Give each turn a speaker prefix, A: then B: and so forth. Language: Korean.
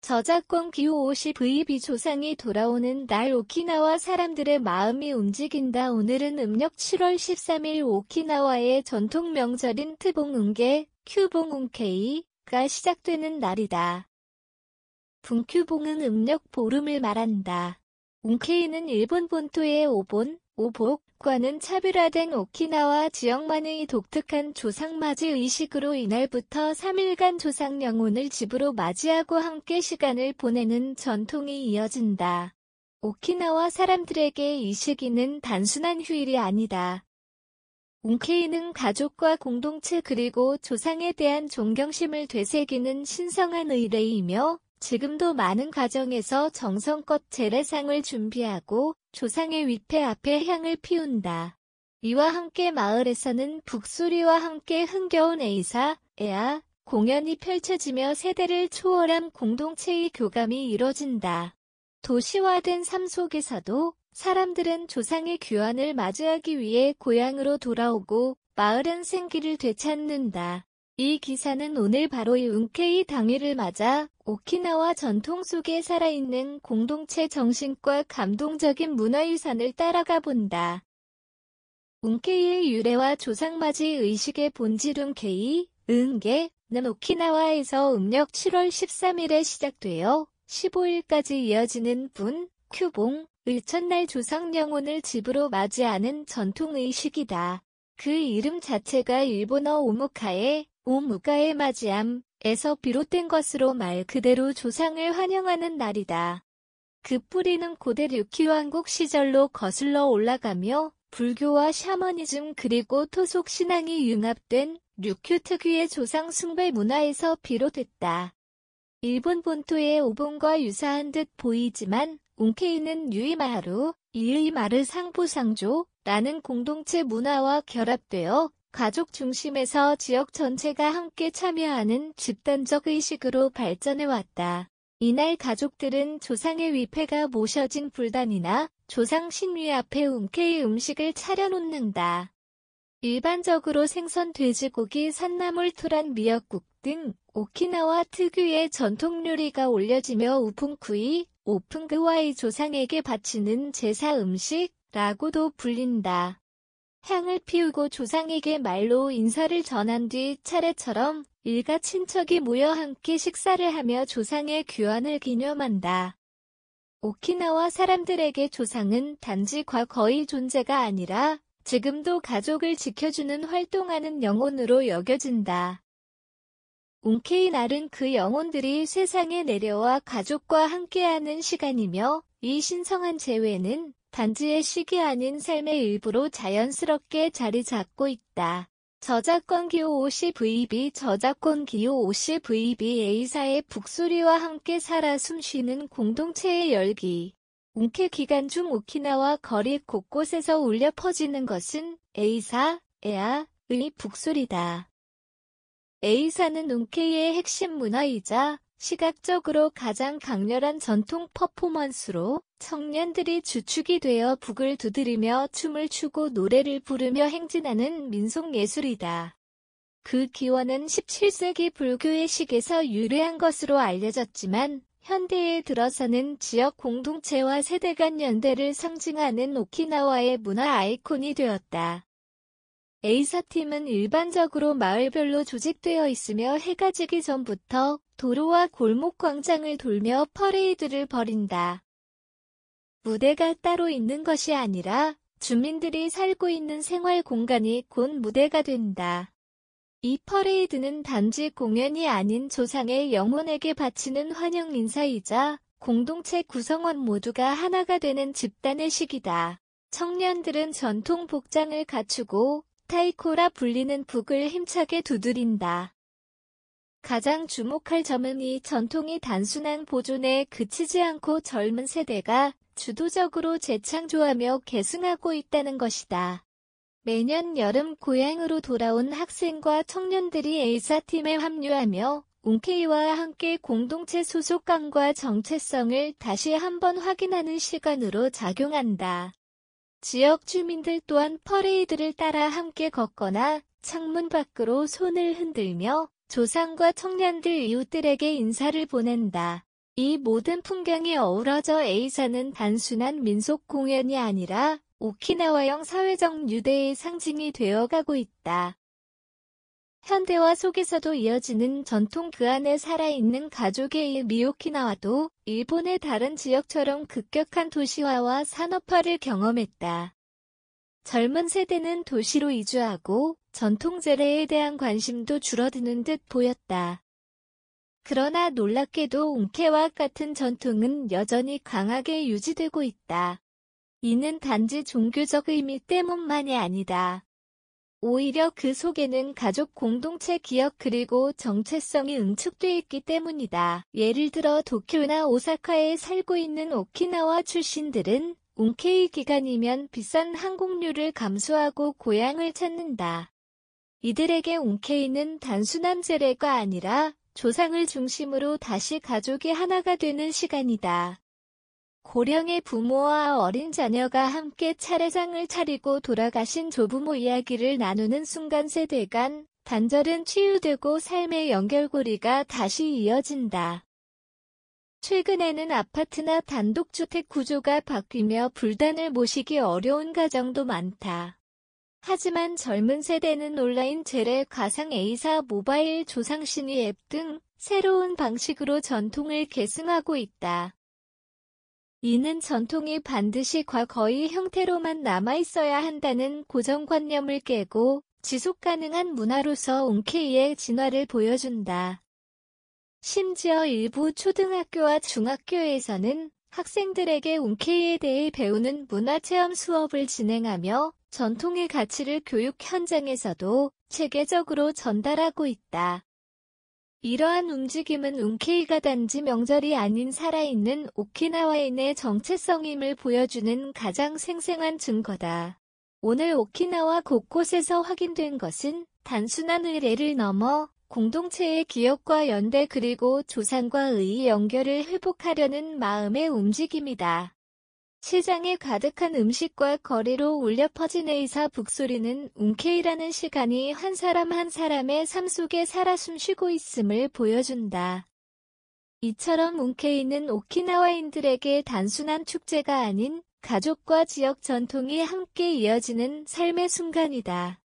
A: 저작권 기호 50VB 조상이 돌아오는 날 오키나와 사람들의 마음이 움직인다. 오늘은 음력 7월 13일 오키나와의 전통 명절인 트봉운게, 큐봉운케이가 시작되는 날이다. 분큐봉은 음력 보름을 말한다. 운케이는 일본 본토의 오본, 오복과는 차별화된 오키나와 지역만의 독특한 조상맞이 의식으로 이날부터 3일간 조상 영혼을 집으로 맞이하고 함께 시간을 보내는 전통이 이어진다. 오키나와 사람들에게 이 시기는 단순한 휴일이 아니다. 운케이는 가족과 공동체 그리고 조상에 대한 존경심을 되새기는 신성한 의례이며 지금도 많은 가정에서 정성껏 제례상을 준비하고 조상의 위패 앞에 향을 피운다. 이와 함께 마을에서는 북소리와 함께 흥겨운 에이사, 에아 공연이 펼쳐지며 세대를 초월한 공동체의 교감이 이뤄진다. 도시화된 삶 속에서도 사람들은 조상의 귀환을 맞이하기 위해 고향으로 돌아오고 마을은 생기를 되찾는다. 이 기사는 오늘 바로 이 운케이 당일을 맞아 오키나와 전통 속에 살아있는 공동체 정신과 감동적인 문화유산을 따라가 본다. 운케이의 유래와 조상맞이 의식의 본질 운케이, 은게는 오키나와에서 음력 7월 13일에 시작되어 15일까지 이어지는 분, 큐봉, 의 첫날 조상 영혼을 집으로 맞이하는 전통 의식이다. 그 이름 자체가 일본어 오무가의 맞이함에서 비롯된 것으로 말 그대로 조상을 환영하는 날이다. 그 뿌리는 고대 류큐 왕국 시절로 거슬러 올라가며 불교와 샤머니즘 그리고 토속 신앙이 융합된 류큐 특유의 조상 숭배 문화에서 비롯됐다. 일본 본토의 오본과 유사한 듯 보이지만 운케이는 유이마하루, 이의마르 상부상조라는 공동체 문화와 결합되어 가족 중심에서 지역 전체가 함께 참여하는 집단적 의식으로 발전해왔다. 이날 가족들은 조상의 위패가 모셔진 불단이나 조상 신위 앞에 운케이 음식을 차려놓는다. 일반적으로 생선, 돼지고기, 산나물, 토란, 미역국 등 오키나와 특유의 전통 요리가 올려지며 우풍쿠이, 오픈그와의 조상에게 바치는 제사 음식라고도 불린다. 향을 피우고 조상에게 말로 인사를 전한 뒤 차례처럼 일가 친척이 모여 함께 식사를 하며 조상의 귀환을 기념한다. 오키나와 사람들에게 조상은 단지 과거의 존재가 아니라 지금도 가족을 지켜주는 활동하는 영혼으로 여겨진다. 운케이 날은 그 영혼들이 세상에 내려와 가족과 함께하는 시간이며 이 신성한 재회는 단지의 시기 아닌 삶의 일부로 자연스럽게 자리 잡고 있다. 저작권 기호 50VB 저작권 기호 50VB A사의 북소리와 함께 살아 숨쉬는 공동체의 열기. 운케 기간 중 오키나와 거리 곳곳에서 울려 퍼지는 것은 에이사, 에아의 북소리다. 에이사는 운케이의 핵심 문화이자 시각적으로 가장 강렬한 전통 퍼포먼스로 청년들이 주축이 되어 북을 두드리며 춤을 추고 노래를 부르며 행진하는 민속예술이다. 그 기원은 17세기 불교의 식에서 유래한 것으로 알려졌지만 현대에 들어서는 지역 공동체와 세대 간 연대를 상징하는 오키나와의 문화 아이콘이 되었다. 에이사팀은 일반적으로 마을별로 조직되어 있으며 해가 지기 전부터 도로와 골목 광장을 돌며 퍼레이드를 벌인다. 무대가 따로 있는 것이 아니라 주민들이 살고 있는 생활 공간이 곧 무대가 된다. 이 퍼레이드는 단지 공연이 아닌 조상의 영혼에게 바치는 환영 인사이자 공동체 구성원 모두가 하나가 되는 집단의 시기다. 청년들은 전통 복장을 갖추고 타이코라 불리는 북을 힘차게 두드린다. 가장 주목할 점은 이 전통이 단순한 보존에 그치지 않고 젊은 세대가 주도적으로 재창조하며 계승하고 있다는 것이다. 매년 여름 고향으로 돌아온 학생과 청년들이 에이사팀에 합류하며 운케이와 함께 공동체 소속감과 정체성을 다시 한번 확인하는 시간으로 작용한다. 지역 주민들 또한 퍼레이드를 따라 함께 걷거나 창문 밖으로 손을 흔들며 조상과 청년들 이웃들에게 인사를 보낸다. 이 모든 풍경이 어우러져 에이사는 단순한 민속 공연이 아니라 오키나와형 사회적 유대의 상징이 되어가고 있다. 현대화 속에서도 이어지는 전통 그 안에 살아있는 가족의 의미. 오키나와도 일본의 다른 지역처럼 급격한 도시화와 산업화를 경험했다. 젊은 세대는 도시로 이주하고 전통 재래에 대한 관심도 줄어드는 듯 보였다. 그러나 놀랍게도 웅케와 같은 전통은 여전히 강하게 유지되고 있다. 이는 단지 종교적 의미 때문만이 아니다. 오히려 그 속에는 가족 공동체 기억 그리고 정체성이 응축돼 있기 때문이다. 예를 들어 도쿄나 오사카에 살고 있는 오키나와 출신들은 웅케이 기간이면 비싼 항공료를 감수하고 고향을 찾는다. 이들에게 웅케이는 단순한 재래가 아니라 조상을 중심으로 다시 가족이 하나가 되는 시간이다. 고령의 부모와 어린 자녀가 함께 차례상을 차리고 돌아가신 조부모 이야기를 나누는 순간 세대 간 단절은 치유되고 삶의 연결고리가 다시 이어진다. 최근에는 아파트나 단독주택 구조가 바뀌며 불단을 모시기 어려운 가정도 많다. 하지만 젊은 세대는 온라인 재래, 가상 에이사, 모바일 조상신의 앱 등 새로운 방식으로 전통을 계승하고 있다. 이는 전통이 반드시 과거의 형태로만 남아있어야 한다는 고정관념을 깨고 지속가능한 문화로서 웅케이의 진화를 보여준다. 심지어 일부 초등학교와 중학교에서는 학생들에게 웅케이에 대해 배우는 문화체험 수업을 진행하며 전통의 가치를 교육 현장에서도 체계적으로 전달하고 있다. 이러한 움직임은 웅케이가 단지 명절이 아닌 살아있는 오키나와인의 정체성임을 보여주는 가장 생생한 증거다. 오늘 오키나와 곳곳에서 확인된 것은 단순한 의례를 넘어 공동체의 기억과 연대 그리고 조상과의 연결을 회복하려는 마음의 움직임이다. 시장에 가득한 음식과 거리로 울려 퍼진 에이사 북소리는 웅케이라는 시간이 한 사람 한 사람의 삶 속에 살아 숨쉬고 있음을 보여준다. 이처럼 웅케이는 오키나와인들에게 단순한 축제가 아닌 가족과 지역 전통이 함께 이어지는 삶의 순간이다.